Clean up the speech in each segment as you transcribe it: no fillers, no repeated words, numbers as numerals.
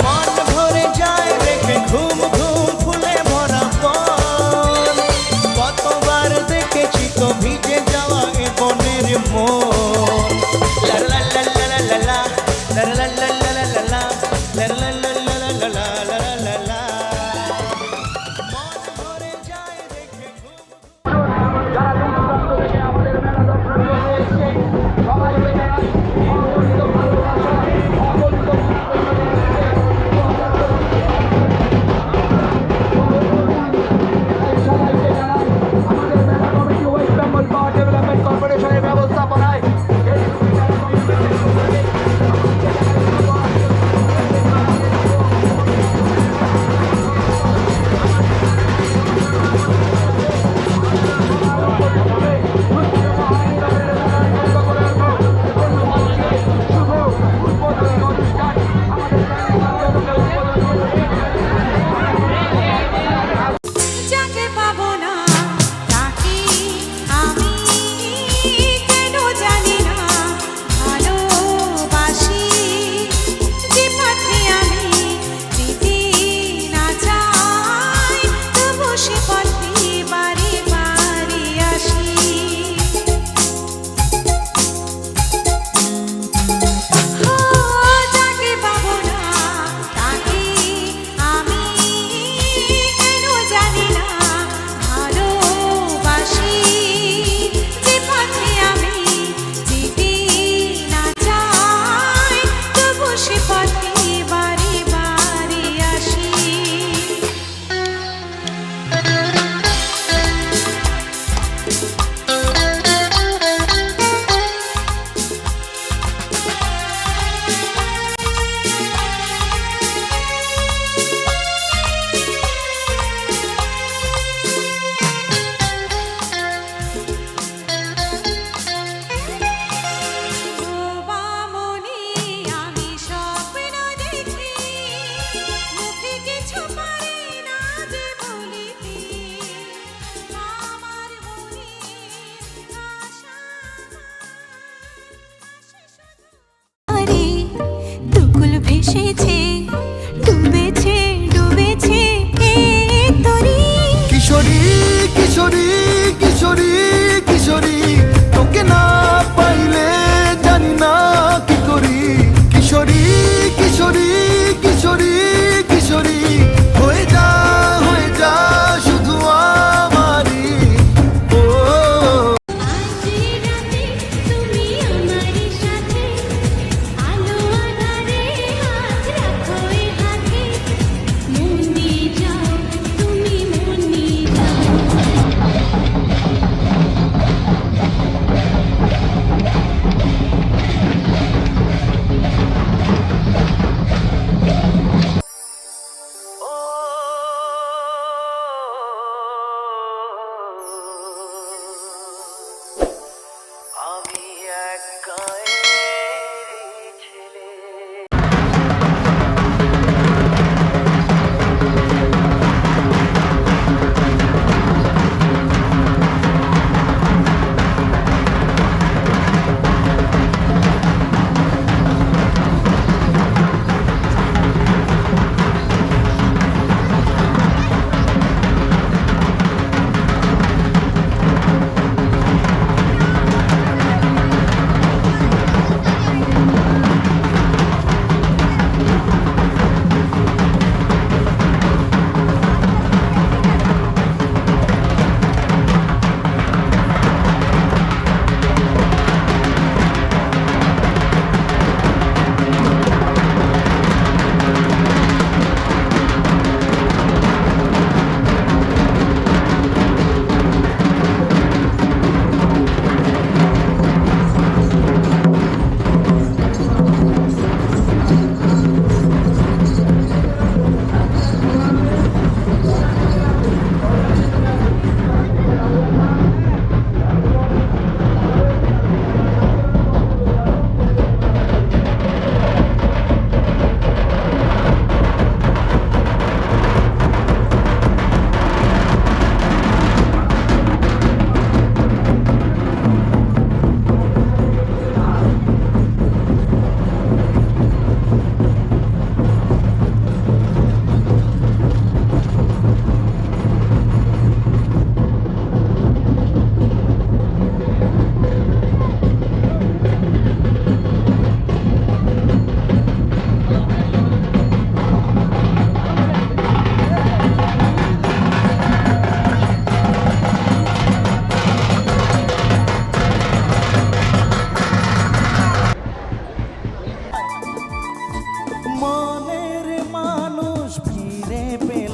মন ভরে যায় রেখে ঘুম ঘুম ফুলে ভরা বন, কতবার দেখেছি তো ভিজে যাওয়া এ বনের মন। লা লা লা লা লা লা লা, লা লা লা লা লা লা লা, লা লা লা লা লা লা লা লা লা লা। মন ভরে যায় রেখে ঘুম ভেসেছে ডুবেছে ডুবেছে কিশোরী কিশোরী কিশোরী কিশোরী তোকে না পাইলে জানি না কি করি। কিশোরী কিশোরী কিশোরী কিশোরী হয়ে যা শুধু আমারই। ও তুমি আমার সাথে আলো আধারে হাত রাখো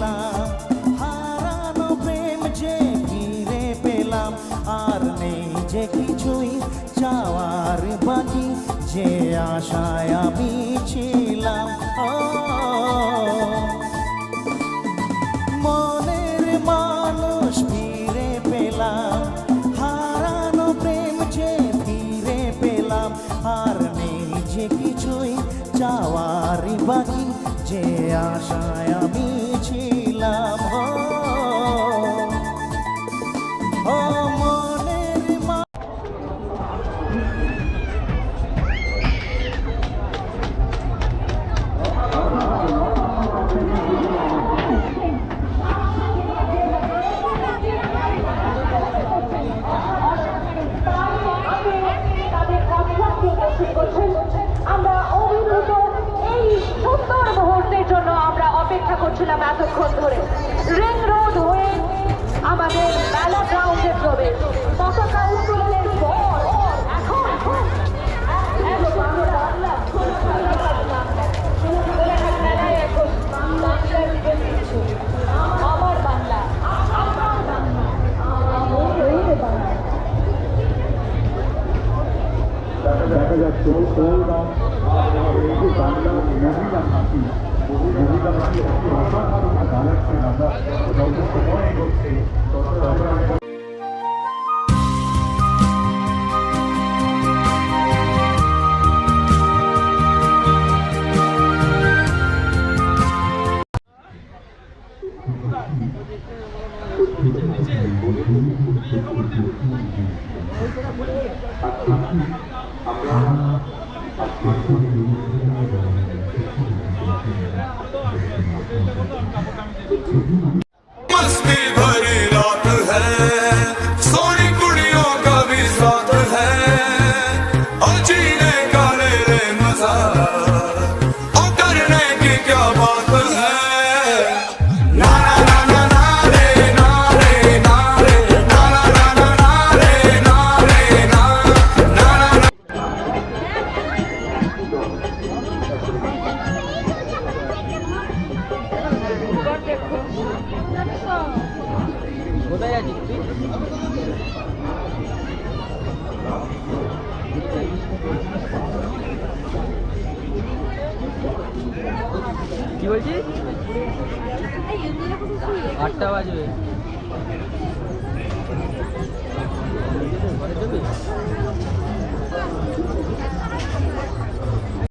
ছিলাম, হারানো প্রেম যে ফিরে পেলাম, আর নেই যে কিছুই চাওয়ার বাকি, যে আশায় আমি ছিলাম। মনের মানুষ ফিরে পেলাম, হারানো প্রেম যে ফিরে পেলাম, আর নেই যে কিছুই চাওয়ার বাকি, যে আশায় আমি ছিলাম। ও মনের আমরা অভিভূত এই সুন্দর মুহূর্তের জন্য আমরা অপেক্ষা করছিলাম এতক্ষণ ধরে। রিং রোড হয়ে আমাদের মেলা গ্রাউন্ডে প্রবেশ, পতাকা উত্তোলনের পর এখন আমার বাংলা, আমার বাংলা, আমার বাংলা। দেখা যাচ্ছে বাংলা মহিলা হাতি মহিলা হাতি অসাধারণ গানের আমরা যত সময় এগোচ্ছে তত আমরা मस्ती भरी रात है, सोनी कुड़ियों का भी साथ है, और जीने का ले ले मजा, और करने की क्या बात है। ना ना ना ना ना रे ना रे ना रे ना ना ना ना ना रे ना रे ना ना ना ना। কি বলছিস? 8টা বাজবে।